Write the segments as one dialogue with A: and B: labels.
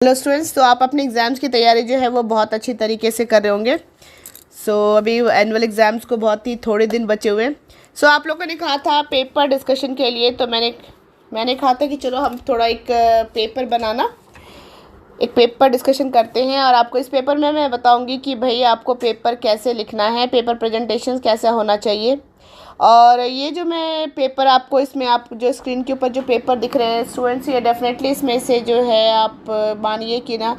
A: Hello students, तो आप अपने एग्ज़ाम्स की तैयारी जो है वो बहुत अच्छी तरीके से कर रहे होंगे। अभी एनुअल एग्ज़ाम्स को बहुत ही थोड़े दिन बचे हुए हैं। आप लोगों ने कहा था पेपर डिस्कशन के लिए, तो मैंने कहा था कि चलो हम थोड़ा एक पेपर डिस्कशन करते हैं। और आपको इस पेपर में मैं बताऊंगी कि भाई आपको पेपर कैसे लिखना है, पेपर प्रेजेंटेशन कैसा होना चाहिए। और ये जो मैं पेपर आपको, इसमें आप जो स्क्रीन के ऊपर जो पेपर दिख रहे हैं स्टूडेंट्स, ये डेफिनेटली इसमें से जो है आप मानिए कि ना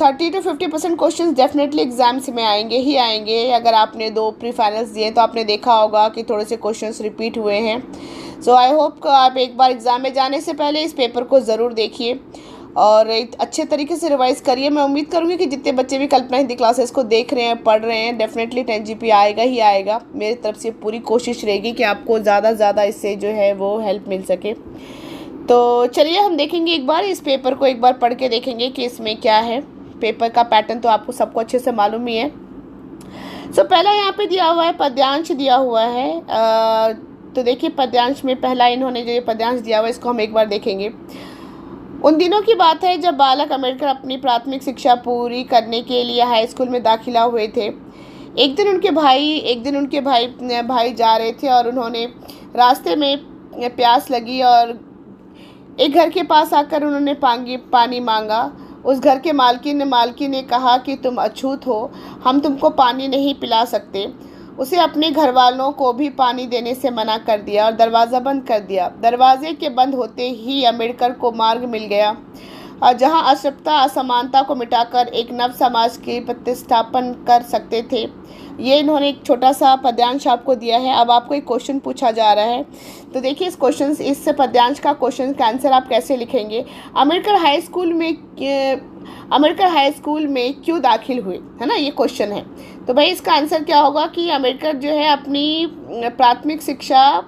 A: 30 to 50% क्वेश्चन डेफिनेटली एग्जाम्स में आएंगे ही आएंगे। अगर आपने 2 प्री फाइनल्स दिए तो आपने देखा होगा कि थोड़े से क्वेश्चंस रिपीट हुए हैं। आई होप आप एक बार एग्ज़ाम में जाने से पहले इस पेपर को ज़रूर देखिए और एक अच्छे तरीके से रिवाइज़ करिए। मैं उम्मीद करूँगी कि जितने बच्चे भी कल्पना हिंदी क्लासेस को देख रहे हैं, पढ़ रहे हैं, डेफिनेटली 10 GP आएगा ही आएगा। मेरी तरफ से पूरी कोशिश रहेगी कि आपको ज़्यादा से ज़्यादा इससे जो है वो हेल्प मिल सके। तो चलिए हम देखेंगे, एक बार इस पेपर को एक बार पढ़ के देखेंगे कि इसमें क्या है। पेपर का पैटर्न तो आपको सबको अच्छे से मालूम ही है। पहला यहाँ पे दिया हुआ है, पद्यांश दिया हुआ है। तो देखिए पद्यांश में पहला इन्होंने जो ये पद्यांश दिया हुआ है इसको हम एक बार देखेंगे। उन दिनों की बात है जब बालक अम्बेडकर अपनी प्राथमिक शिक्षा पूरी करने के लिए हाई स्कूल में दाखिला हुए थे। एक दिन उनके भाई जा रहे थे और उन्होंने रास्ते में प्यास लगी और एक घर के पास आकर उन्होंने पानी मांगा। उस घर के मालकिन ने कहा कि तुम अछूत हो, हम तुमको पानी नहीं पिला सकते। उसे अपने घर वालों को भी पानी देने से मना कर दिया और दरवाज़ा बंद कर दिया। दरवाजे के बंद होते ही अम्बेडकर को मार्ग मिल गया और जहां अस्पृश्यता असमानता को मिटाकर एक नव समाज की प्रतिष्ठापन कर सकते थे। ये इन्होंने एक छोटा सा पद्यांश आपको दिया है। अब आपको एक क्वेश्चन पूछा जा रहा है, तो देखिए इस पद्यांश का क्वेश्चन का आंसर आप कैसे लिखेंगे। अम्बेडकर हाई स्कूल में क्यों दाखिल हुए, है ना, ये क्वेश्चन है। तो भाई इसका आंसर क्या होगा कि अम्बेडकर जो है अपनी प्राथमिक शिक्षा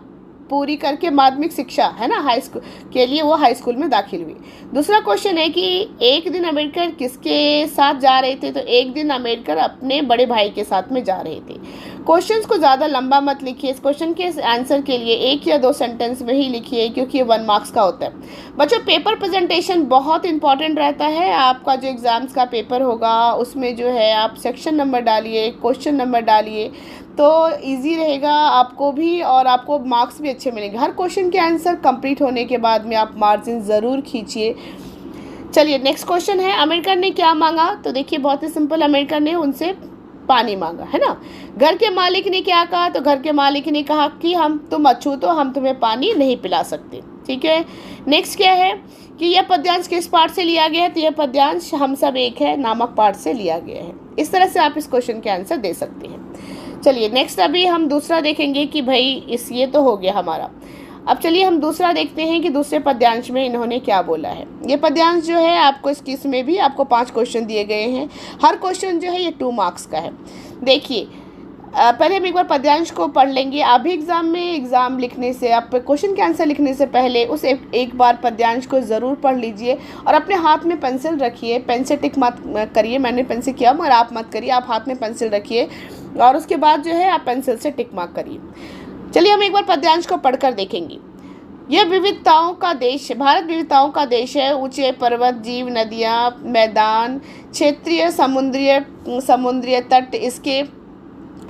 A: पूरी करके माध्यमिक शिक्षा, है ना, हाई स्कूल के लिए वो हाई स्कूल में दाखिल हुई। दूसरा क्वेश्चन है कि एक दिन अम्बेडकर किसके साथ जा रहे थे, तो एक दिन अम्बेडकर अपने बड़े भाई के साथ में जा रहे थे। क्वेश्चंस को ज़्यादा लंबा मत लिखिए। इस क्वेश्चन के आंसर के लिए 1 या 2 सेंटेंस में ही लिखिए क्योंकि ये 1 मार्क्स का होता है। बच्चों, पेपर प्रेजेंटेशन बहुत इंपॉर्टेंट रहता है। आपका जो एग्ज़ाम्स का पेपर होगा उसमें जो है आप सेक्शन नंबर डालिए, क्वेश्चन नंबर डालिए, तो इजी रहेगा आपको भी और आपको मार्क्स भी अच्छे मिलेंगे। हर क्वेश्चन के आंसर कंप्लीट होने के बाद में आप मार्जिन ज़रूर खींचिए। चलिए नेक्स्ट क्वेश्चन है, अम्बेडकर ने क्या मांगा। तो देखिए बहुत ही सिंपल, अम्बेडकर ने उनसे पानी मांगा, है ना। घर के मालिक ने क्या कहा, तो घर के मालिक ने कहा कि तुम अछूत हो, हम तुम्हें पानी नहीं पिला सकते। ठीक है। नेक्स्ट क्या है कि यह पद्यांश किस पाठ से लिया गया है, तो यह पद्यांश हम सब एक है नामक पाठ से लिया गया है। इस तरह से आप इस क्वेश्चन के आंसर दे सकते हैं। चलिए नेक्स्ट अभी हम दूसरा देखेंगे कि भाई ये तो हो गया हमारा। अब चलिए हम दूसरा देखते हैं कि दूसरे पद्यांश में इन्होंने क्या बोला है। ये पद्यांश जो है आपको इसमें भी आपको 5 क्वेश्चन दिए गए हैं। हर क्वेश्चन जो है ये 2 मार्क्स का है। देखिए पहले हम एक बार पद्यांश को पढ़ लेंगे। अभी एग्ज़ाम लिखने से, आप क्वेश्चन के आंसर लिखने से पहले उस एक बार पद्यांश को ज़रूर पढ़ लीजिए और अपने हाथ में पेंसिल रखिए। पेन से टिक मत करिए, मैंने पेन से किया मगर आप मत करिए। आप हाथ में पेंसिल रखिए और उसके बाद जो है आप पेंसिल से टिक मार्क करिए। चलिए हम एक बार पद्यांश को पढ़कर देखेंगे। यह विविधताओं का देश है, भारत विविधताओं का देश है। ऊंचे पर्वत, जीव, नदियाँ, मैदान, क्षेत्रीय समुद्रीय तट इसके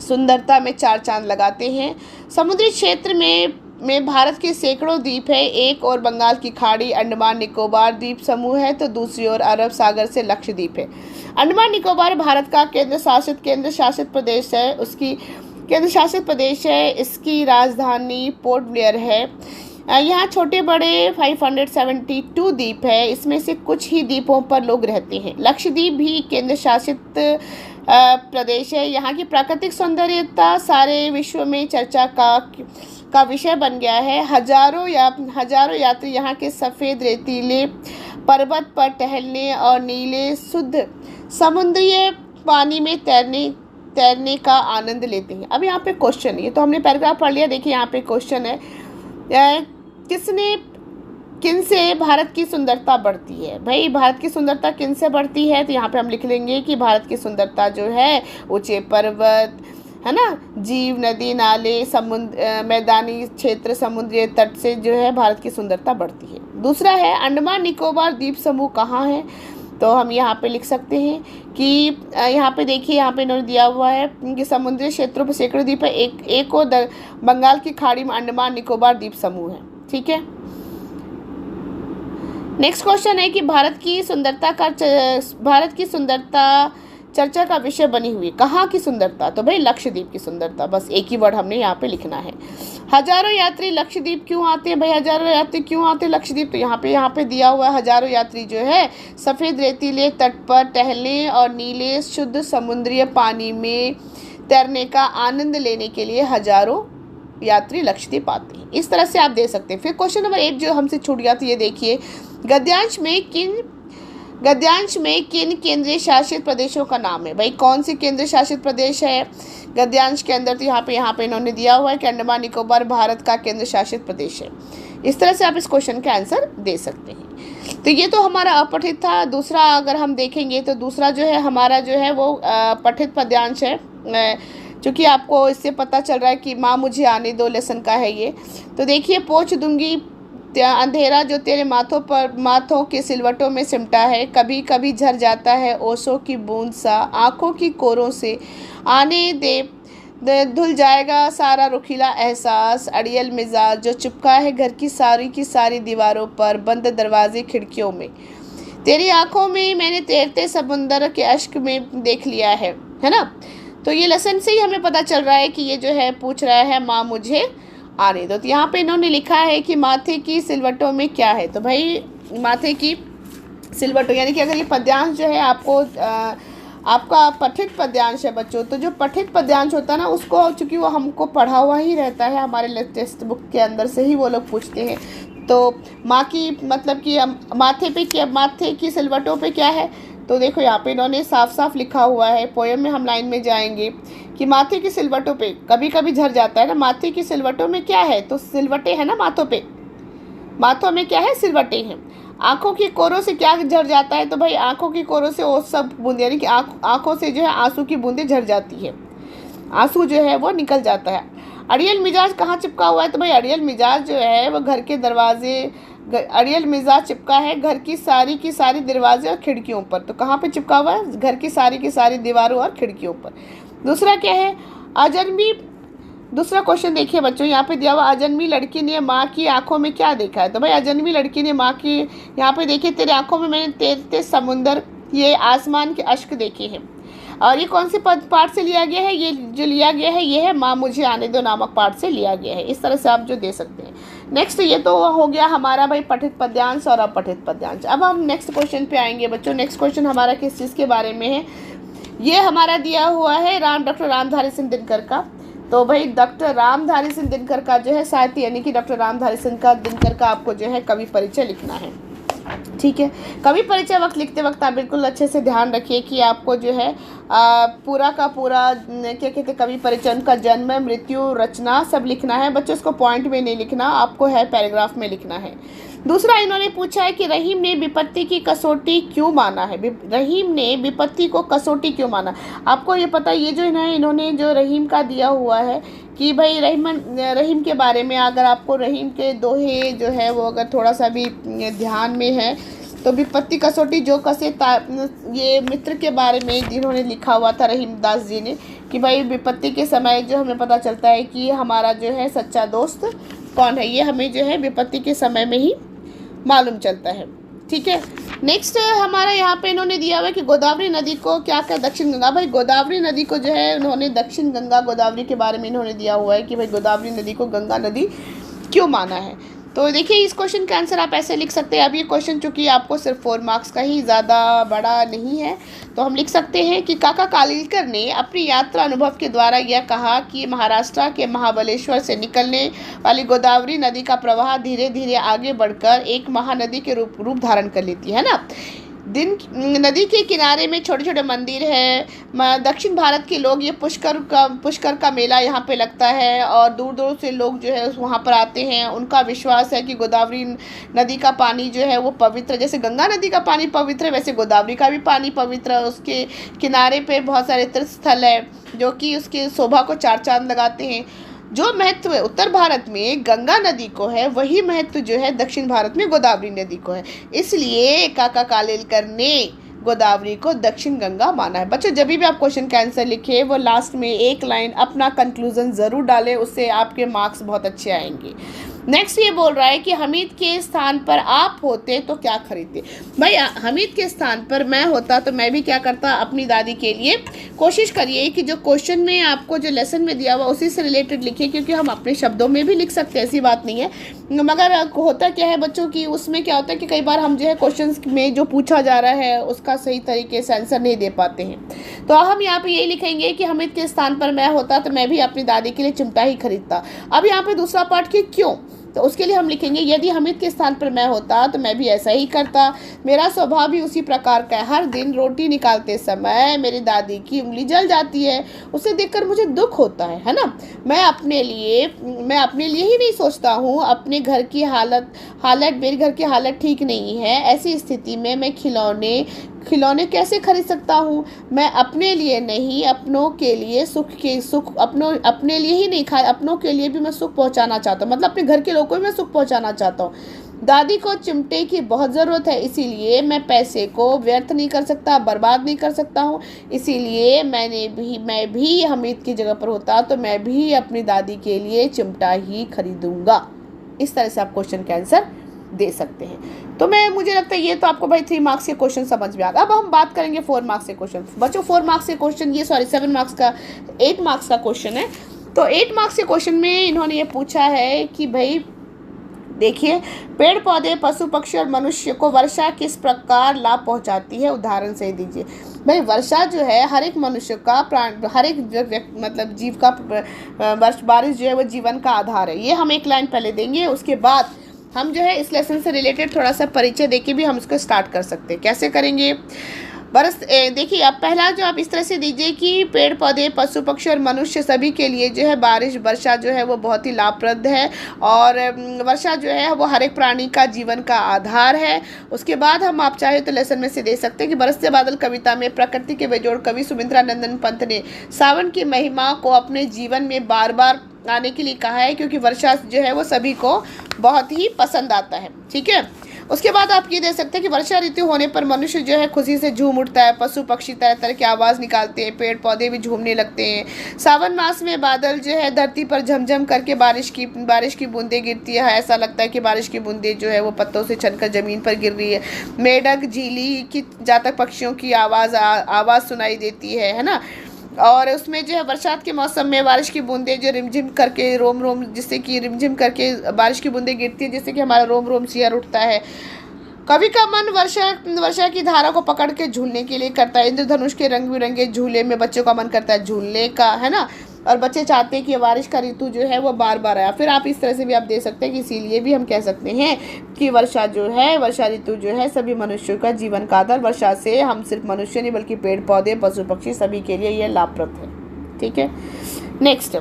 A: सुंदरता में 4 चांद लगाते हैं। समुद्री क्षेत्र में भारत के सैकड़ों द्वीप है। एक और बंगाल की खाड़ी, अंडमान निकोबार द्वीप समूह है, तो दूसरी ओर अरब सागर से लक्षद्वीप है। अंडमान निकोबार भारत का केंद्र शासित प्रदेश है। इसकी राजधानी पोर्ट ब्लेयर है। यहाँ छोटे बड़े 572 द्वीप है। इसमें से कुछ ही द्वीपों पर लोग रहते हैं। लक्षद्वीप भी केंद्र शासित प्रदेश है। यहाँ की प्राकृतिक सौंदर्यता सारे विश्व में चर्चा का विषय बन गया है। हजारों यात्री यहाँ के सफ़ेद रेतीले पर्वत पर टहलने और नीले शुद्ध समुद्री पानी में तैरने का आनंद लेते हैं। अब यहाँ पे क्वेश्चन, ये तो हमने पैराग्राफ पढ़ लिया। देखिए यहाँ पे क्वेश्चन है, किन से भारत की सुंदरता बढ़ती है। भाई भारत की सुंदरता किन से बढ़ती है, तो यहाँ पे हम लिख लेंगे कि भारत की सुंदरता जो है ऊंचे पर्वत, है ना, जीव, नदी, नाले, समुद्र, मैदानी क्षेत्र, समुद्री तट से जो है भारत की सुंदरता बढ़ती है। दूसरा है अंडमान निकोबार द्वीप समूह कहाँ है, तो हम यहाँ पे लिख सकते हैं कि यहाँ पे देखिए, यहाँ पे इन्होंने दिया हुआ है कि समुद्री क्षेत्रों पर सैकड़ों द्वीप है, एक और बंगाल की खाड़ी में अंडमान निकोबार द्वीप समूह है। ठीक है, नेक्स्ट क्वेश्चन है कि भारत की सुंदरता चर्चा का विषय बनी हुई, कहाँ की सुंदरता, तो भाई लक्षद्वीप की सुंदरता, बस एक ही वर्ड हमने यहाँ पे लिखना है। हजारों यात्री लक्षद्वीप क्यों आते हैं, भाई हजारों यात्री क्यों आते हैं लक्षद्वीप, तो यहाँ पे दिया हुआ है हजारों यात्री जो है सफ़ेद रेतीले तट पर टहलने और नीले शुद्ध समुद्री पानी में तैरने का आनंद लेने के लिए हजारों यात्री लक्षद्वीप आते हैं। इस तरह से आप दे सकते हैं। फिर क्वेश्चन नंबर 1 जो हमसे छूट गया, तो ये देखिए, गद्यांश में किन केंद्रीय शासित प्रदेशों का नाम है, भाई कौन सी केंद्र शासित प्रदेश है गद्यांश के अंदर, तो यहाँ पे इन्होंने दिया हुआ है कि अंडमान निकोबार भारत का केंद्र शासित प्रदेश है। इस तरह से आप इस क्वेश्चन का आंसर दे सकते हैं। तो ये तो हमारा अपठित था। दूसरा अगर हम देखेंगे तो दूसरा जो है हमारा जो है वो पठित पद्यांश है, चूँकि आपको इससे पता चल रहा है कि माँ मुझे आने दो लेसन का है ये। तो देखिए, पोंछ दूंगी अंधेरा जो तेरे माथों के सिलवटों में सिमटा है, कभी कभी झर जाता है ओसों की बूंद सा, आँखों की कोरों से आने दे धुल जाएगा सारा रुखीला एहसास, अड़ियल मिजाज जो चिपका है घर की सारी दीवारों पर, बंद दरवाजे खिड़कियों में, तेरी आँखों में मैंने तैरते समुंदर के अश्क में देख लिया है ना। तो ये लेसन से ही हमें पता चल रहा है कि ये जो है पूछ रहा है माँ मुझे आने दो। तो यहाँ पे इन्होंने लिखा है कि माथे की सिलवटों में क्या है, तो भाई माथे की सिलवटों, यानी कि अगर ये पद्यांश जो है आपको आपका पठित पद्यांश है बच्चों, तो जो पठित पद्यांश होता है ना उसको, चूँकि वो हमको पढ़ा हुआ ही रहता है, हमारे टेक्स्ट बुक के अंदर से ही वो लोग पूछते हैं। तो माँ की मतलब कि माथे की सिलवटों पे क्या है, तो देखो यहाँ पे इन्होंने साफ साफ लिखा हुआ है। पोएम में हम लाइन में जाएंगे कि माथे की सिलवटों पे कभी कभी झर जाता है ना, माथे की सिलवटों में क्या है, तो सिलवटें है ना माथों पे, माथों में क्या है, सिलवटें हैं। आँखों की कोरों से क्या झर जाता है, तो भाई आँखों की कोरों से वो सब बूंदे, यानी कि आँखों से जो है आंसू की बूंदें झर जाती है, आंसू जो है वो निकल जाता है। अड़ियल मिजाज कहाँ चिपका हुआ है, तो भाई अड़ियल मिजाज जो है वो घर के दरवाजे, अड़ियल मिजाज चिपका है घर की सारी दरवाजे और खिड़कियों पर। तो कहाँ पे चिपका हुआ है, घर की सारी दीवारों और खिड़कियों पर। दूसरा क्या है, अजन्मी, दूसरा क्वेश्चन देखिए बच्चों, यहाँ पे दिया हुआ अजन्मी लड़की ने माँ की आंखों में क्या देखा है, तो भाई अजन्मी लड़की ने माँ की, यहाँ पे देखिए तेरे आंखों में मैंने तैरते समुंदर, ये आसमान के अश्क देखे हैं। और ये कौन से पाठ से लिया गया है, ये जो लिया गया है ये है माँ मुझे आने दो नामक पाठ से लिया गया है। इस तरह से आप जो दे सकते हैं। नेक्स्ट, ये तो हो गया हमारा भाई पठित पद्यांश और अपठित पद्यांश। अब हम नेक्स्ट क्वेश्चन पे आएंगे बच्चों। नेक्स्ट क्वेश्चन हमारा किस चीज़ के बारे में है, ये हमारा दिया हुआ है डॉक्टर रामधारी सिंह दिनकर का। तो भाई डॉक्टर रामधारी सिंह दिनकर का जो है साहित्य, यानी कि डॉक्टर रामधारी सिंह का दिनकर का आपको जो है कवि परिचय लिखना है। ठीक है, कवि परिचय वक्त लिखते वक्त आप बिल्कुल अच्छे से ध्यान रखिए कि आपको जो है पूरा का पूरा क्या कहते हैं कवि परिचय, उनका जन्म, मृत्यु, रचना सब लिखना है बच्चों। इसको पॉइंट में नहीं लिखना, आपको है पैराग्राफ में लिखना है। दूसरा इन्होंने पूछा है कि रहीम ने विपत्ति की कसौटी क्यों माना है, रहीम ने विपत्ति को कसौटी क्यों माना। आपको ये पता है, ये जो इन्होंने जो रहीम का दिया हुआ है कि भाई रहीम के बारे में, अगर आपको रहीम के दोहे जो है वो अगर थोड़ा सा भी ध्यान में है तो विपत्ति कसौटी जो कसे, ये मित्र के बारे में जिन्होंने लिखा हुआ था रहीम दास जी ने, कि भाई विपत्ति के समय जो हमें पता चलता है कि हमारा जो है सच्चा दोस्त कौन है, ये हमें जो है विपत्ति के समय में ही मालूम चलता है। ठीक है, नेक्स्ट हमारा यहाँ पे इन्होंने दिया हुआ है कि गोदावरी नदी को क्या दक्षिण गंगा, भाई गोदावरी नदी को जो है उन्होंने दक्षिण गंगा गोदावरी के बारे में इन्होंने दिया हुआ है कि भाई गोदावरी नदी को गंगा नदी क्यों माना है। तो देखिए इस क्वेश्चन का आंसर आप ऐसे लिख सकते हैं। अब ये क्वेश्चन चूँकि आपको सिर्फ 4 मार्क्स का ही, ज़्यादा बड़ा नहीं है, तो हम लिख सकते हैं कि काका कालेलकर ने अपनी यात्रा अनुभव के द्वारा यह कहा कि महाराष्ट्र के महाबलेश्वर से निकलने वाली गोदावरी नदी का प्रवाह धीरे धीरे आगे बढ़कर एक महानदी के रूप धारण कर लेती है ना। नदी के किनारे में छोटे छोटे मंदिर है। दक्षिण भारत के लोग ये पुष्कर का मेला यहाँ पे लगता है और दूर दूर से लोग जो है वहाँ पर आते हैं। उनका विश्वास है कि गोदावरी नदी का पानी जो है वो पवित्र, जैसे गंगा नदी का पानी पवित्र है वैसे गोदावरी का भी पानी पवित्र है। उसके किनारे पे बहुत सारे तीर्थ स्थल है जो कि उसके शोभा को चार चांद लगाते हैं। जो महत्व उत्तर भारत में गंगा नदी को है वही महत्व जो है दक्षिण भारत में गोदावरी नदी को है। इसलिए काका कालेलकर ने गोदावरी को दक्षिण गंगा माना है। बच्चों जब भी आप क्वेश्चन का आंसर लिखे वो लास्ट में एक लाइन अपना कंक्लूजन ज़रूर डालें, उससे आपके मार्क्स बहुत अच्छे आएंगे। नेक्स्ट ये बोल रहा है कि हमीद के स्थान पर आप होते तो क्या खरीदते। भाई हमीद के स्थान पर मैं होता तो मैं भी क्या करता, अपनी दादी के लिए कोशिश करिए कि जो क्वेश्चन में आपको जो लेसन में दिया हुआ उसी से रिलेटेड लिखिए, क्योंकि हम अपने शब्दों में भी लिख सकते हैं, ऐसी बात नहीं है। मगर होता क्या है बच्चों की उसमें क्या होता है कि कई बार हम जो है क्वेश्चन में जो पूछा जा रहा है उसका सही तरीके से आंसर नहीं दे पाते हैं। तो हम यहाँ पे यही लिखेंगे कि हमीद के स्थान पर मैं होता तो मैं भी अपनी दादी के लिए चिमटा ही खरीदता। अब यहाँ पे दूसरा पार्ट कि क्यों, तो उसके लिए हम लिखेंगे यदि हमीद के स्थान पर मैं होता तो मैं भी ऐसा ही करता। मेरा स्वभाव भी उसी प्रकार का है। हर दिन रोटी निकालते समय मेरी दादी की उंगली जल जाती है, उसे देखकर मुझे दुख होता है ना। मैं अपने लिए ही नहीं सोचता हूँ, अपने घर की हालत मेरे घर की हालत ठीक नहीं है। ऐसी स्थिति में मैं खिलौने कैसे खरीद सकता हूँ। मैं अपने लिए नहीं अपनों के लिए अपने लिए ही नहीं अपनों के लिए भी मैं सुख पहुँचाना चाहता हूँ, मतलब अपने घर के लोगों को भी मैं सुख पहुँचाना चाहता हूँ। दादी को चिमटे की बहुत ज़रूरत है, इसीलिए मैं पैसे को व्यर्थ नहीं कर सकता, बर्बाद नहीं कर सकता हूँ। इसीलिए मैं भी हमीद की जगह पर होता तो मैं भी अपनी दादी के लिए चिमटा ही खरीदूंगा। इस तरह से आप क्वेश्चन का आंसर दे सकते हैं। तो मुझे लगता है ये तो आपको भाई 3 मार्क्स के क्वेश्चन समझ में आ गया। अब हम बात करेंगे 4 मार्क्स के क्वेश्चन। बच्चों 4 मार्क्स के क्वेश्चन 7 मार्क्स का 8 मार्क्स का क्वेश्चन है। तो 8 मार्क्स के क्वेश्चन में इन्होंने ये पूछा है कि भाई देखिए, पेड़ पौधे पशु पक्षी और मनुष्य को वर्षा किस प्रकार लाभ पहुंचाती है, उदाहरण से दीजिए। भाई वर्षा जो है हर एक मनुष्य का हर एक मतलब जीव का बारिश जो है वो जीवन का आधार है। ये हम एक लाइन पहले देंगे, उसके बाद हम जो है इस लेसन से रिलेटेड थोड़ा सा परिचय देके भी हम इसको स्टार्ट कर सकते हैं। कैसे करेंगे, देखिए आप पहला जो आप इस तरह से दीजिए कि पेड़ पौधे पशु पक्षी और मनुष्य सभी के लिए जो है वर्षा जो है वो बहुत ही लाभप्रद है और वर्षा जो है वो हर एक प्राणी का जीवन का आधार है। उसके बाद हम आप चाहे तो लेसन में से दे सकते हैं कि बरसते बादल कविता में प्रकृति के बेजोड़ कवि सुमित्रा नंदन पंत ने सावन की महिमा को अपने जीवन में बार बार आने के लिए कहा है, क्योंकि वर्षा जो है वो सभी को बहुत ही पसंद आता है। ठीक है, उसके बाद आप ये दे सकते हैं कि वर्षा ऋतु होने पर मनुष्य जो है खुशी से झूम उठता है, पशु पक्षी तरह तरह की आवाज़ निकालते हैं, पेड़ पौधे भी झूमने लगते हैं। सावन मास में बादल जो है धरती पर झमझम करके बारिश की बूंदें गिरती है, ऐसा लगता है कि बारिश की बूंदें जो है वो पत्तों से छनकर ज़मीन पर गिर रही है। मेढक झीली की जातक पक्षियों की आवाज़ सुनाई देती है ना। और उसमें जो है बरसात के मौसम में बारिश की बूंदें जो रिमझिम करके रोम जिससे कि रिमझिम करके बारिश की बूंदें गिरती है, जिससे कि हमारा रोम सिहर उठता है। कवि का मन वर्षा की धारा को पकड़ के झूलने के लिए करता है। इंद्रधनुष के रंग बिरंगे झूले में बच्चों का मन करता है झूलने का, है ना। और बच्चे चाहते हैं कि बारिश का ऋतु जो है वो बार बार आया। फिर आप इस तरह से भी आप दे सकते हैं कि इसीलिए भी हम कह सकते हैं कि वर्षा ऋतु जो है सभी मनुष्यों का जीवन का आधार। वर्षा से हम सिर्फ मनुष्य नहीं बल्कि पेड़ पौधे पशु पक्षी सभी के लिए यह लाभप्रद है। ठीक है, नेक्स्ट,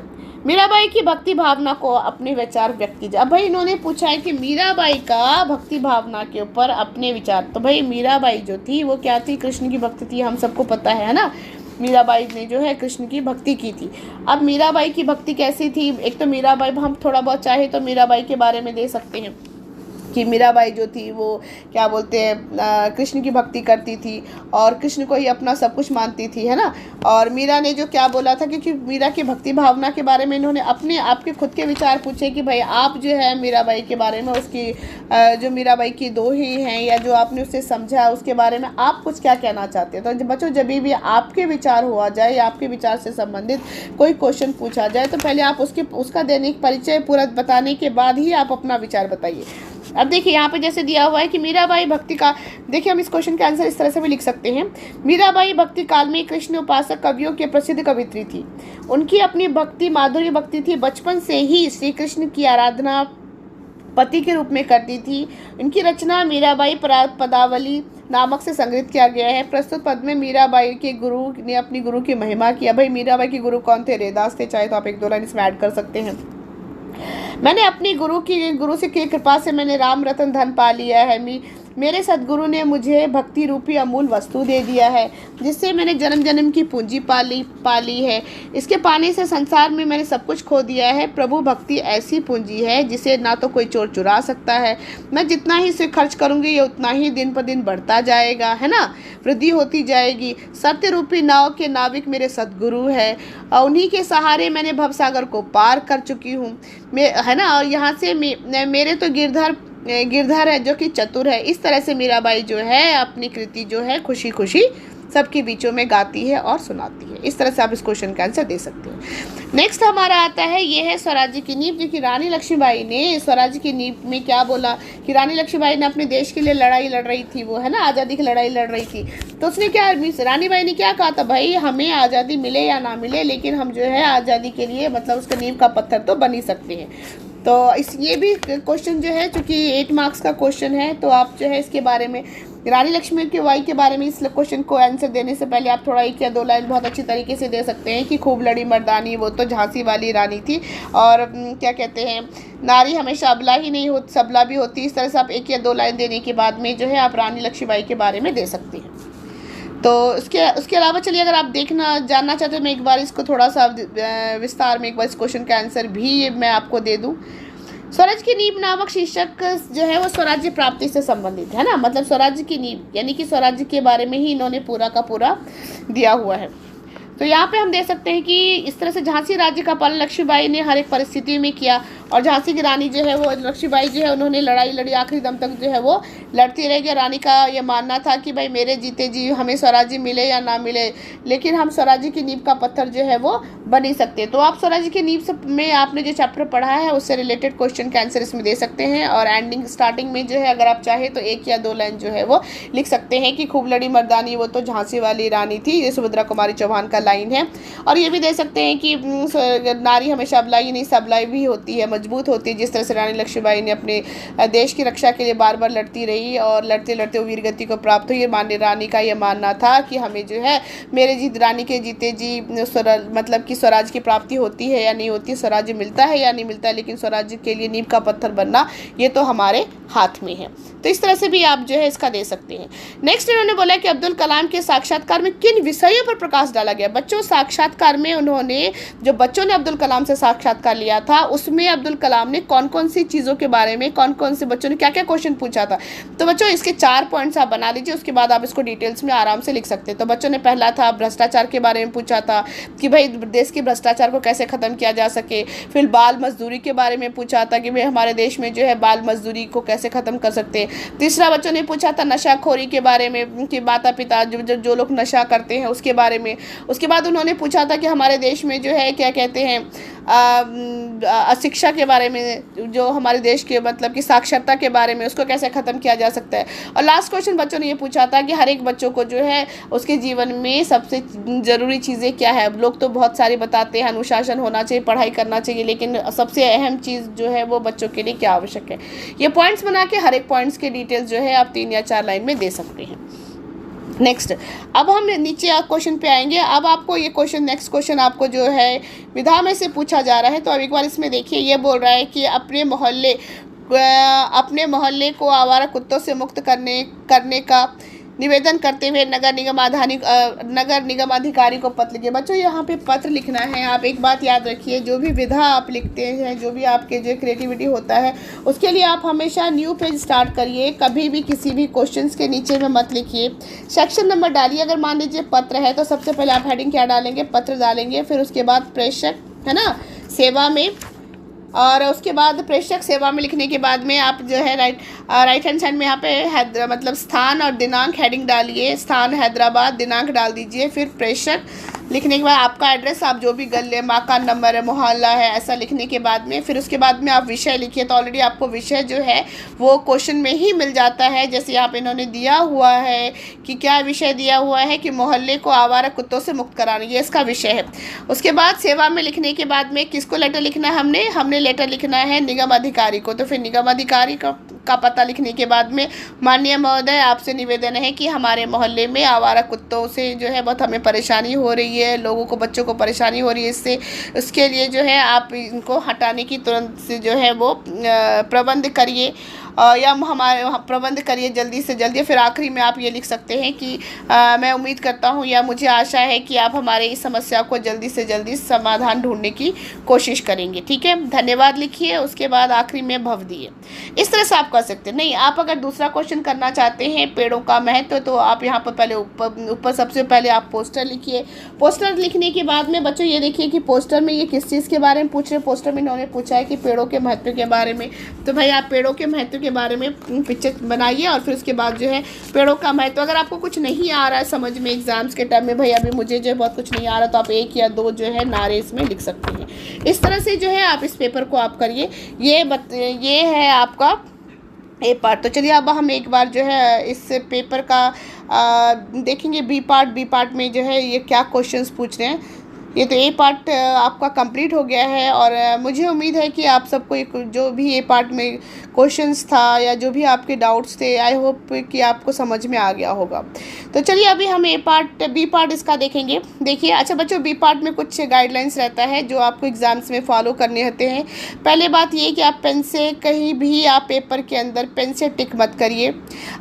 A: मीराबाई की भक्ति भावना को अपने विचार व्यक्त कीजिए। अब भाई इन्होंने पूछा है कि मीराबाई का भक्ति भावना के ऊपर अपने विचार। तो भाई मीराबाई जो थी वो क्या थी, कृष्ण की भक्त थी, हम सबको पता है ना। मीराबाई ने जो है कृष्ण की भक्ति की थी। अब मीराबाई की भक्ति कैसी थी, एक तो मीराबाई हम थोड़ा बहुत चाहे तो मीराबाई के बारे में दे सकते हैं कि मीराबाई जो थी वो क्या बोलते हैं कृष्ण की भक्ति करती थी और कृष्ण को ही अपना सब कुछ मानती थी, है ना। और मीरा ने जो क्या बोला था, क्योंकि मीरा की भक्ति भावना के बारे में इन्होंने आपके खुद के विचार पूछे कि भाई आप जो है मीराबाई के बारे में उसकी जो मीराबाई की दोहे हैं या जो आपने उससे समझा उसके बारे में आप कुछ क्या कहना चाहते हैं। तो बच्चों जब भी आपके विचार हुआ जाए या आपके विचार से संबंधित कोई क्वेश्चन पूछा जाए तो पहले आप उसका दैनिक परिचय पूरा बताने के बाद ही आप अपना विचार बताइए। अब देखिए यहाँ पे जैसे दिया हुआ है कि मीराबाई भक्ति का, देखिए हम इस क्वेश्चन के आंसर इस तरह से भी लिख सकते हैं। मीराबाई भक्ति काल में कृष्ण उपासक कवियों के प्रसिद्ध कवित्री थी। उनकी अपनी भक्ति माधुर्य भक्ति थी। बचपन से ही श्री कृष्ण की आराधना पति के रूप में करती थी। इनकी रचना मीराबाई पदावली नामक से संग्रहित किया गया है। प्रस्तुत पद में मीराबाई के गुरु ने अपनी गुरु की महिमा किया। भाई मीराबाई के गुरु कौन थे? रैदास थे। चाहे तो आप 1-2 लाइन इसमें ऐड कर सकते हैं। मैंने अपनी गुरु से की कृपा से मैंने राम रतन धन पा लिया है। मेरे सदगुरु ने मुझे भक्ति रूपी अमूल वस्तु दे दिया है, जिससे मैंने जन्म जन्म की पूंजी पाली है। इसके पाने से संसार में मैंने सब कुछ खो दिया है। प्रभु भक्ति ऐसी पूंजी है जिसे ना तो कोई चोर चुरा सकता है। मैं जितना ही इसे खर्च करूंगी ये उतना ही दिन पर दिन बढ़ता जाएगा, है ना, वृद्धि होती जाएगी। सत्य रूपी नाव के नाविक मेरे सदगुरु है और उन्हीं के सहारे मैंने भवसागर को पार कर चुकी हूँ, है ना। और यहाँ से मेरे तो गिरधर है जो कि चतुर है। इस तरह से मीराबाई जो है अपनी कृति जो है खुशी खुशी सबके बीचों में गाती है और सुनाती है। इस तरह से आप इस क्वेश्चन का आंसर दे सकते हो। नेक्स्ट हमारा आता है, ये है स्वराज्य की नींव, क्योंकि रानी लक्ष्मीबाई ने स्वराज्य की नींव में क्या बोला कि रानी लक्ष्मीबाई ने अपने देश के लिए लड़ाई लड़ रही थी, वो है ना, आज़ादी की लड़ाई लड़ रही थी। तो उसने क्या, रानीबाई ने क्या कहा था, भाई हमें आज़ादी मिले या ना मिले लेकिन हम जो है आज़ादी के लिए मतलब उसका नींव का पत्थर तो बन ही सकते हैं। तो ये भी क्वेश्चन जो है चूँकि 8 मार्क्स का क्वेश्चन है, तो आप जो है इसके बारे में रानी लक्ष्मीबाई के बारे में इस क्वेश्चन को आंसर देने से पहले आप थोड़ा 1 या 2 लाइन बहुत अच्छी तरीके से दे सकते हैं कि खूब लड़ी मर्दानी, वो तो झांसी वाली रानी थी, और क्या कहते हैं, नारी हमेशा अबला ही नहीं होती, सबला भी होती। इस तरह से आप 1 या 2 लाइन देने के बाद में जो है आप रानी लक्ष्मीबाई के बारे में दे सकते हैं। तो उसके अलावा चलिए अगर आप जानना चाहते हो, मैं एक बार इसको थोड़ा सा विस्तार में एक बार इस क्वेश्चन का आंसर भी मैं आपको दे दूं। स्वराज की नींव नामक शीर्षक जो है वो स्वराज्य प्राप्ति से संबंधित है ना, मतलब स्वराज्य की नींव यानी कि स्वराज्य के बारे में ही इन्होंने पूरा का पूरा दिया हुआ है। तो यहाँ पे हम देख सकते हैं कि इस तरह से झांसी राज्य का पालन लक्ष्मीबाई ने हर एक परिस्थिति में किया, और झांसी की रानी जो है वो लक्ष्मीबाई जो है उन्होंने लड़ाई लड़ी, आखिरी दम तक जो है वो लड़ती रहेगी। रानी का ये मानना था कि भाई मेरे जीते जी हमें स्वराज्य मिले या ना मिले, लेकिन हम स्वराज्य की नींव का पत्थर जो है वो बन ही सकते हैं। तो आप स्वराज्य की नींव से में आपने जो चैप्टर पढ़ा है उससे रिलेटेड क्वेश्चन का आंसर इसमें दे सकते हैं, और स्टार्टिंग में जो है अगर आप चाहे तो 1 या 2 लाइन जो है वो लिख सकते हैं कि खूब लड़ी मर्दानी, वो तो झांसी वाली रानी थी, ये सुभद्रा कुमारी चौहान का लाइन है। और ये भी दे सकते हैं कि नारी हमेशा अबलाई नहीं सबलाई भी होती है, मजबूत होती है, जिस तरह से रानी लक्ष्मीबाई ने अपने देश की रक्षा के लिए बार बार लड़ती रही और लड़ते लड़ते वो वीरगति को प्राप्त हुई। रानी का ये मानना था कि हमें जो है रानी के जीते जी मतलब कि स्वराज की प्राप्ति होती है या नहीं होती, स्वराज्य मिलता है या नहीं मिलता, लेकिन स्वराज्य के लिए नींव का पत्थर बनना ये तो हमारे हाथ में है। तो इस तरह से भी आप जो है इसका दे सकते हैं। नेक्स्ट इन्होंने बोला कि अब्दुल कलाम के साक्षात्कार में किन विषयों पर प्रकाश डाला गया। बच्चों, साक्षात्कार में उन्होंने जो बच्चों ने अब्दुल कलाम से साक्षात्कार लिया था उसमें अब्दुल कलाम ने कौन कौन सी चीज़ों के बारे में, कौन कौन से बच्चों ने क्या क्या क्वेश्चन पूछा था। तो बच्चों इसके 4 पॉइंट्स आप बना लीजिए, उसके बाद आप इसको डिटेल्स में आराम से लिख सकते हैं। तो बच्चों ने पहला था भ्रष्टाचार के बारे में पूछा था कि भाई देश के भ्रष्टाचार को कैसे ख़त्म किया जा सके। फिर बाल मजदूरी के बारे में पूछा था कि भाई हमारे देश में जो है बाल मजदूरी को कैसे ख़त्म कर सकते हैं। तीसरा बच्चों ने पूछा था नशाखोरी के बारे में कि माता पिता जो लोग नशा करते हैं उसके बारे में। उसके बाद उन्होंने पूछा था कि हमारे देश में जो है क्या कहते हैं अशिक्षा के बारे में, जो हमारे देश के मतलब कि साक्षरता के बारे में, उसको कैसे ख़त्म किया जा सकता है। और लास्ट क्वेश्चन बच्चों ने ये पूछा था कि हर एक बच्चों को जो है उसके जीवन में सबसे ज़रूरी चीज़ें क्या है। लोग तो बहुत सारी बताते हैं, अनुशासन होना चाहिए, पढ़ाई करना चाहिए, लेकिन सबसे अहम चीज़ जो है वो बच्चों के लिए क्या आवश्यक है। ये पॉइंट्स बना के हर एक पॉइंट्स के डिटेल्स जो है आप 3 या 4 लाइन में दे सकते हैं। नेक्स्ट अब हम नीचे क्वेश्चन पे आएंगे। अब आपको ये क्वेश्चन, नेक्स्ट क्वेश्चन आपको जो है विधा में से पूछा जा रहा है। तो अब एक बार इसमें देखिए, ये बोल रहा है कि अपने मोहल्ले को आवारा कुत्तों से मुक्त करने का निवेदन करते हुए नगर निगम अधिकारी को पत्र लिखिए। बच्चों यहाँ पे पत्र लिखना है। आप एक बात याद रखिए, जो भी विधा आप लिखते हैं, जो भी आपके जो क्रिएटिविटी होता है, उसके लिए आप हमेशा न्यू पेज स्टार्ट करिए। कभी भी किसी भी क्वेश्चंस के नीचे में मत लिखिए, सेक्शन नंबर डालिए। अगर मान लीजिए पत्र है तो सबसे पहले आप हेडिंग क्या डालेंगे, पत्र डालेंगे। फिर उसके बाद प्रेषक, है ना, सेवा में, और उसके बाद प्रेषक सेवा में लिखने के बाद में आप जो है राइट हैंड साइड में यहाँ पे मतलब स्थान और दिनांक हेडिंग डालिए। स्थान हैदराबाद, दिनांक डाल दीजिए। फिर प्रेषक लिखने के बाद आपका एड्रेस, आप जो भी गले, मकान नंबर है, मोहल्ला है, ऐसा लिखने के बाद में फिर उसके बाद में आप विषय लिखिए। तो ऑलरेडी आपको विषय जो है वो क्वेश्चन में ही मिल जाता है। जैसे यहाँ पे इन्होंने दिया हुआ है कि क्या विषय दिया हुआ है कि मोहल्ले को आवारा कुत्तों से मुक्त कराना, ये इसका विषय है। उसके बाद सेवा में लिखने के बाद में किसको लेटर लिखना है, हमने लेटर लिखना है निगम अधिकारी को। तो फिर निगम अधिकारी का पता लिखने के बाद में, माननीय महोदय आपसे निवेदन है कि हमारे मोहल्ले में आवारा कुत्तों से जो है बहुत हमें परेशानी हो रही है, लोगों को, बच्चों को परेशानी हो रही है इससे, उसके लिए जो है आप इनको हटाने की तुरंत से जो है वो प्रबंध करिए, या हमारे प्रबंध करिए जल्दी से जल्दी। फिर आखिरी में आप ये लिख सकते हैं कि मैं उम्मीद करता हूँ या मुझे आशा है कि आप हमारे इस समस्या को जल्दी से जल्दी समाधान ढूंढने की कोशिश करेंगे। ठीक है, धन्यवाद लिखिए। उसके बाद आखिरी में भव दिए। इस तरह से आप कर सकते हैं। नहीं, आप अगर दूसरा क्वेश्चन करना चाहते हैं पेड़ों का महत्व, तो आप यहाँ पर पहले ऊपर सबसे पहले आप पोस्टर लिखिए। पोस्टर लिखने के बाद में बच्चों ये देखिए कि पोस्टर में ये किस चीज़ के बारे में पूछ रहे हैं। पोस्टर में इन्होंने पूछा है कि पेड़ों के महत्व के बारे में। तो भाई आप पेड़ों के महत्व के बारे में पिक्चर बनाइए और फिर उसके बाद जो है पेड़ों का महत्व। अगर आपको कुछ नहीं आ रहा है समझ में एग्जाम्स के टाइम में, भाई अभी मुझे जो है बहुत कुछ नहीं आ रहा, तो आप 1 या 2 जो है नारे इसमें लिख सकते हैं। इस तरह से जो है आप इस पेपर को आप करिए। ये है आपका ए पार्ट। तो चलिए अब हम एक बार जो है इस पेपर का देखेंगे बी पार्ट में जो है ये क्या क्वेश्चंस पूछ रहे हैं। ये तो ए पार्ट आपका कंप्लीट हो गया है और मुझे उम्मीद है कि आप सबको एक जो भी ए पार्ट में क्वेश्चंस था या जो भी आपके डाउट्स थे, आई होप कि आपको समझ में आ गया होगा। तो चलिए अभी हम बी पार्ट इसका देखेंगे। देखिए, अच्छा बच्चों, बी पार्ट में कुछ गाइडलाइंस रहता है जो आपको एग्ज़ाम्स में फॉलो करने होते हैं। पहले बात ये कि आप पेन से कहीं भी आप पेपर के अंदर पेन से टिक मत करिए।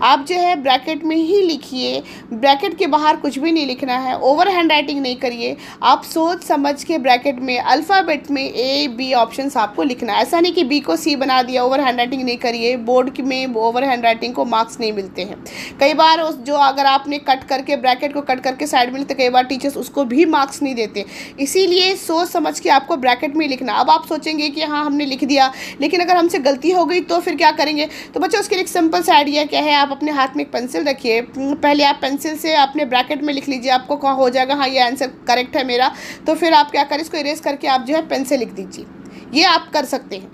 A: आप जो है ब्रैकेट में ही लिखिए, ब्रैकेट के बाहर कुछ भी नहीं लिखना है। ओवर हैंड राइटिंग नहीं करिए। आप सोच समझ के ब्रैकेट में अल्फ़ाबेट में ए बी ऑप्शंस आपको लिखना है। ऐसा नहीं कि बी को सी बना दिया, ओवर हैंड राइटिंग नहीं करिए। बोर्ड में ओवर हैंड राइटिंग को मार्क्स नहीं मिलते हैं। कई बार उस जो अगर आपने कट करके ब्रैकेट को कट करके साइड में लिखते, कई बार टीचर्स उसको भी मार्क्स नहीं देते। इसीलिए सोच समझ के आपको ब्रैकेट में लिखना। अब आप सोचेंगे कि हाँ हमने लिख दिया, लेकिन अगर हमसे गलती हो गई तो फिर क्या करेंगे। तो बच्चों उसके लिए एक सिंपल सा आइडिया क्या है, आप अपने हाथ में एक पेंसिल रखिए। पहले आप पेंसिल से अपने ब्रैकेट में लिख लीजिए, आपको कहाँ हो जाएगा हाँ ये आंसर करेक्ट है मेरा। तो फिर आप क्या करें, इसको इरेज करके आप जो है पेन से लिख दीजिए। ये आप कर सकते हैं।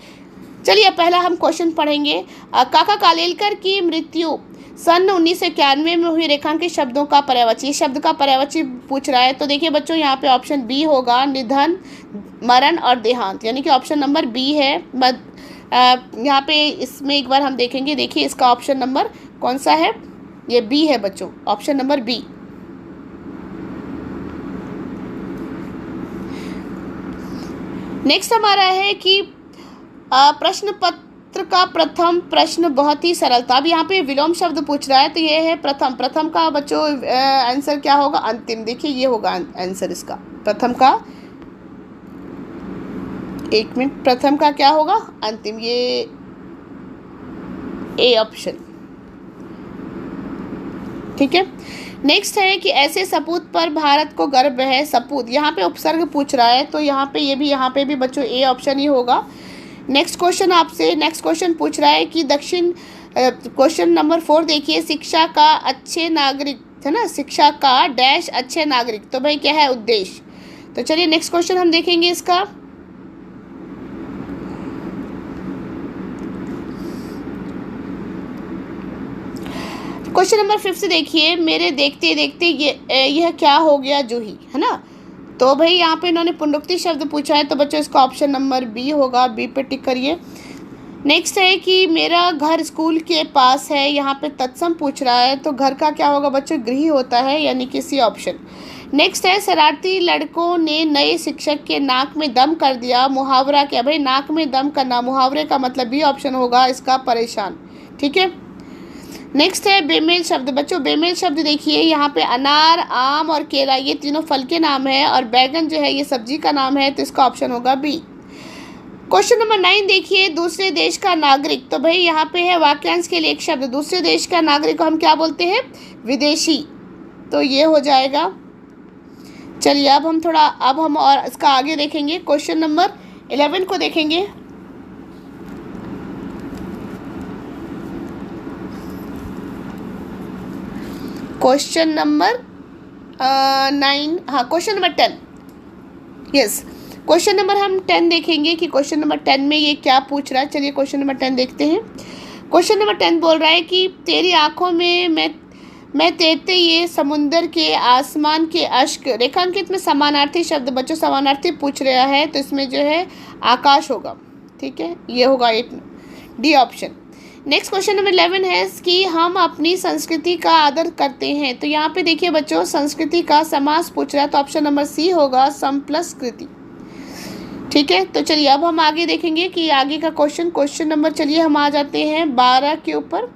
A: चलिए पहला हम क्वेश्चन पढ़ेंगे। काका कालेलकर की मृत्यु सन 1991 में हुई, रेखांकित शब्दों का पर्यायवाची। शब्द का पर्यायवाची पूछ रहा है। तो देखिए बच्चों, यहाँ पे ऑप्शन बी होगा, निधन, मरण और देहांत, यानी कि ऑप्शन नंबर बी है। यहाँ पे इसमें एक बार हम देखेंगे। देखिए इसका ऑप्शन नंबर कौन सा है, ये बी है बच्चों, ऑप्शन नंबर बी। नेक्स्ट हमारा है कि प्रश्न पत्र का प्रथम प्रश्न बहुत ही सरल था। अब यहाँ पे विलोम शब्द पूछ रहा है, तो ये है प्रथम। प्रथम का बच्चों आंसर क्या होगा, अंतिम। देखिए ये होगा आंसर इसका, प्रथम का, एक मिनट, प्रथम का क्या होगा, अंतिम, ये ए ऑप्शन। ठीक है। नेक्स्ट है कि ऐसे सपूत पर भारत को गर्व है। सपूत, यहाँ पे उपसर्ग पूछ रहा है, तो यहाँ पे भी बच्चों ए ऑप्शन ही होगा। नेक्स्ट क्वेश्चन पूछ रहा है कि क्वेश्चन नंबर 4 देखिए, शिक्षा का अच्छे नागरिक है ना, शिक्षा का डैश अच्छे नागरिक, तो भाई क्या है, उद्देश्य। तो चलिए नेक्स्ट क्वेश्चन हम देखेंगे इसका। क्वेश्चन नंबर 5 से देखिए, मेरे देखते देखते यह क्या हो गया जूही, है ना। तो भाई यहाँ पे इन्होंने पुनरुक्ति शब्द पूछा है, तो बच्चों इसका ऑप्शन नंबर बी होगा, बी पे टिक करिए। नेक्स्ट है कि मेरा घर स्कूल के पास है, यहाँ पे तत्सम पूछ रहा है, तो घर का क्या होगा बच्चों, गृह होता है, यानी कि सी ऑप्शन। नेक्स्ट है शरारती लड़कों ने नए शिक्षक के नाक में दम कर दिया, मुहावरा क्या, भाई नाक में दम करना, मुहावरे का मतलब बी ऑप्शन होगा इसका, परेशान। ठीक है। नेक्स्ट है बेमेल शब्द। बच्चों बेमेल शब्द देखिए, यहाँ पे अनार, आम और केला ये तीनों फल के नाम है, और बैगन जो है ये सब्जी का नाम है, तो इसका ऑप्शन होगा बी। क्वेश्चन नंबर 9 देखिए, दूसरे देश का नागरिक, तो भाई यहाँ पे है वाक्यांश के लिए एक शब्द, दूसरे देश का नागरिक को हम क्या बोलते हैं, विदेशी, तो ये हो जाएगा। चलिए अब हम और इसका आगे देखेंगे। क्वेश्चन नंबर 11 को देखेंगे। क्वेश्चन नंबर 9, हाँ question number 10, yes question number हम 10 देखेंगे कि क्वेश्चन नंबर 10 में ये क्या पूछ रहा है। चलिए क्वेश्चन नंबर 10 देखते हैं। क्वेश्चन नंबर 10 बोल रहा है कि तेरी आंखों में मैं तैरते ये समुंदर के आसमान के अश्क, रेखांकित में समानार्थी शब्द, बच्चों समानार्थी पूछ रहा है तो इसमें जो है आकाश होगा, ठीक है, ये होगा 8, D option. Next question number 11 है कि हम अपनी संस्कृति का आदर करते हैं। तो यहाँ पे देखिए बच्चों संस्कृति का समास पूछ रहा है तो ऑप्शन नंबर सी होगा सम प्लस कृति, ठीक है। तो चलिए अब हम आगे देखेंगे कि आगे का क्वेश्चन नंबर, चलिए हम आ जाते हैं 12 के ऊपर।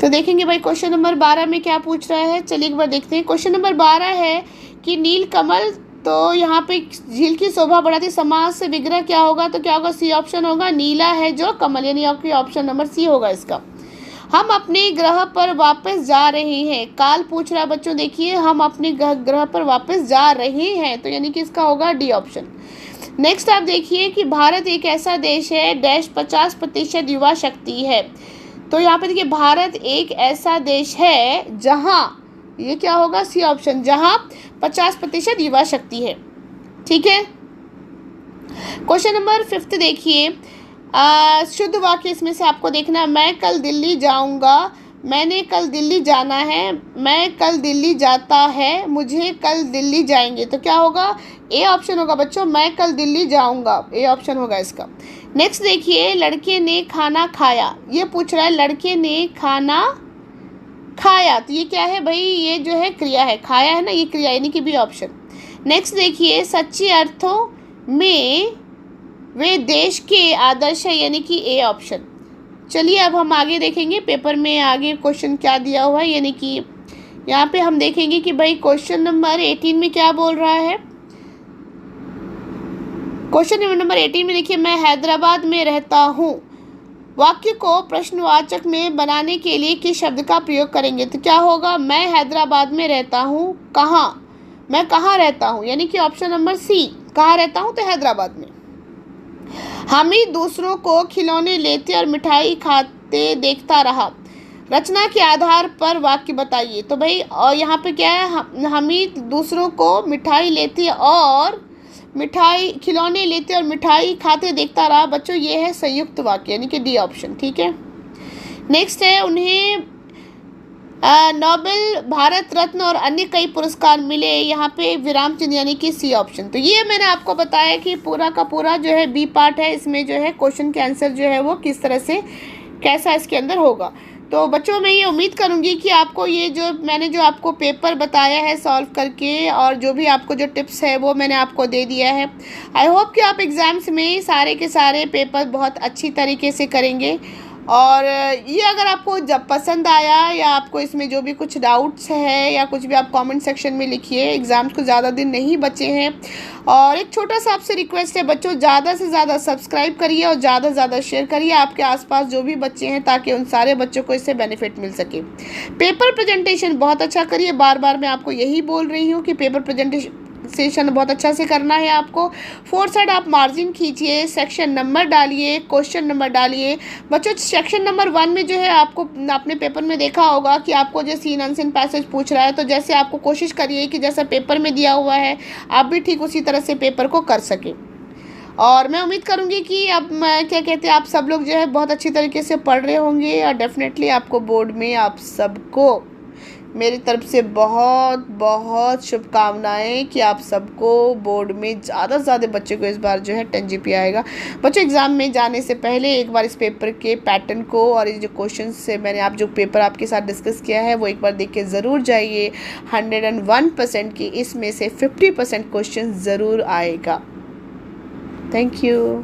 A: तो देखेंगे भाई क्वेश्चन नंबर 12 में क्या पूछ रहा है। चलिए एक बार देखते हैं। क्वेश्चन नंबर 12 है कि नील कमल, तो यहाँ पे झील की शोभा बढ़ाती, समास से विग्रह क्या होगा, तो क्या होगा, सी ऑप्शन होगा, नीला है जो कमल, यानी आपकी ऑप्शन नंबर सी होगा इसका। हम अपने ग्रह पर वापस जा रहे हैं, काल पूछ रहा है बच्चों, देखिए हम अपने ग्रह पर वापस जा रहे हैं तो यानी कि इसका होगा डी ऑप्शन। नेक्स्ट आप देखिए कि भारत एक ऐसा देश है डैश 50% युवा शक्ति है। तो यहाँ पे देखिए भारत एक ऐसा देश है जहाँ, ये क्या होगा, सी ऑप्शन, जहाँ 50% युवा शक्ति है, ठीक है। क्वेश्चन नंबर 5 देखिए, शुद्ध वाक्य इसमें से आपको देखना, मैं कल दिल्ली जाऊंगा, मैंने कल दिल्ली जाना है, मैं कल दिल्ली जाता है, मुझे कल दिल्ली जाएंगे, तो क्या होगा, ए ऑप्शन होगा बच्चों, मैं कल दिल्ली जाऊंगा, ए ऑप्शन होगा इसका। नेक्स्ट देखिए, लड़के ने खाना खाया, ये पूछ रहा है लड़के ने खाना खाया, तो ये क्या है भाई, ये जो है क्रिया है, खाया है ना, ये क्रिया यानी कि बी ऑप्शन। नेक्स्ट देखिए, सच्चे अर्थों में वे देश के आदर्श है, यानी कि ए ऑप्शन। चलिए अब हम आगे देखेंगे पेपर में आगे क्वेश्चन क्या दिया हुआ है, यानी कि यहाँ पे हम देखेंगे कि भाई क्वेश्चन नंबर 18 में क्या बोल रहा है। क्वेश्चन नंबर 18 में देखिए, मैं हैदराबाद में रहता हूँ, वाक्य को प्रश्नवाचक में बनाने के लिए किस शब्द का प्रयोग करेंगे, तो क्या होगा, मैं हैदराबाद में रहता हूँ, कहाँ, मैं कहाँ रहता हूँ, यानी कि ऑप्शन नंबर सी, कहाँ रहता हूँ तो हैदराबाद में। हम ही दूसरों को खिलौने लेते और मिठाई खाते देखता रहा, रचना के आधार पर वाक्य बताइए। तो भाई और यहाँ पे क्या है, हम ही दूसरों को मिठाई लेते और मिठाई खिलौने लेते और मिठाई खाते देखता रहा, बच्चों ये है संयुक्त वाक्य, यानी कि डी ऑप्शन, ठीक है। नेक्स्ट है, उन्हें नोबेल, भारत रत्न और अन्य कई पुरस्कार मिले, यहाँ पे विराम चिन्ह यानी कि सी ऑप्शन। तो ये मैंने आपको बताया कि पूरा का पूरा जो है बी पार्ट है, इसमें जो है क्वेश्चन के आंसर जो है वो किस तरह से कैसा इसके अंदर होगा। तो बच्चों मैं ये उम्मीद करूँगी कि आपको ये जो मैंने जो आपको पेपर बताया है सॉल्व करके और जो भी आपको जो टिप्स है वो मैंने आपको दे दिया है। आई होप कि आप एग्ज़ाम्स में सारे के सारे पेपर बहुत अच्छी तरीके से करेंगे। और ये अगर आपको जब पसंद आया या आपको इसमें जो भी कुछ डाउट्स है या कुछ भी आप कमेंट सेक्शन में लिखिए। एग्ज़ाम्स को ज़्यादा दिन नहीं बचे हैं और एक छोटा सा आपसे रिक्वेस्ट है बच्चों, ज़्यादा से ज़्यादा सब्सक्राइब करिए और ज़्यादा से ज़्यादा शेयर करिए आपके आसपास जो भी बच्चे हैं, ताकि उन सारे बच्चों को इससे बेनिफिट मिल सके। पेपर प्रेजेंटेशन बहुत अच्छा करिए, बार बार मैं आपको यही बोल रही हूँ कि पेपर प्रेजेंटेशन बहुत अच्छा से करना है आपको। 4 साइड आप मार्जिन खींचिए, सेक्शन नंबर डालिए, क्वेश्चन नंबर डालिए। बच्चों सेक्शन नंबर 1 में जो है आपको अपने पेपर में देखा होगा कि आपको जो सीन अनसीन पैसेज पूछ रहा है, तो जैसे आपको कोशिश करिए कि जैसा पेपर में दिया हुआ है आप भी ठीक उसी तरह से पेपर को कर सकें। और मैं उम्मीद करूँगी कि अब मैं क्या कहते हैं आप सब लोग जो है बहुत अच्छी तरीके से पढ़ रहे होंगे और डेफिनेटली आपको बोर्ड में आप सबको मेरी तरफ से बहुत बहुत शुभकामनाएं कि आप सबको बोर्ड में ज़्यादा से ज़्यादा बच्चों को इस बार जो है 10 GPA आएगा। बच्चों एग्ज़ाम में जाने से पहले एक बार इस पेपर के पैटर्न को और ये जो क्वेश्चन से मैंने आप जो पेपर आपके साथ डिस्कस किया है वो एक बार देख के ज़रूर जाइए। 101% की इसमें से 50% क्वेश्चन ज़रूर आएगा। Thank you.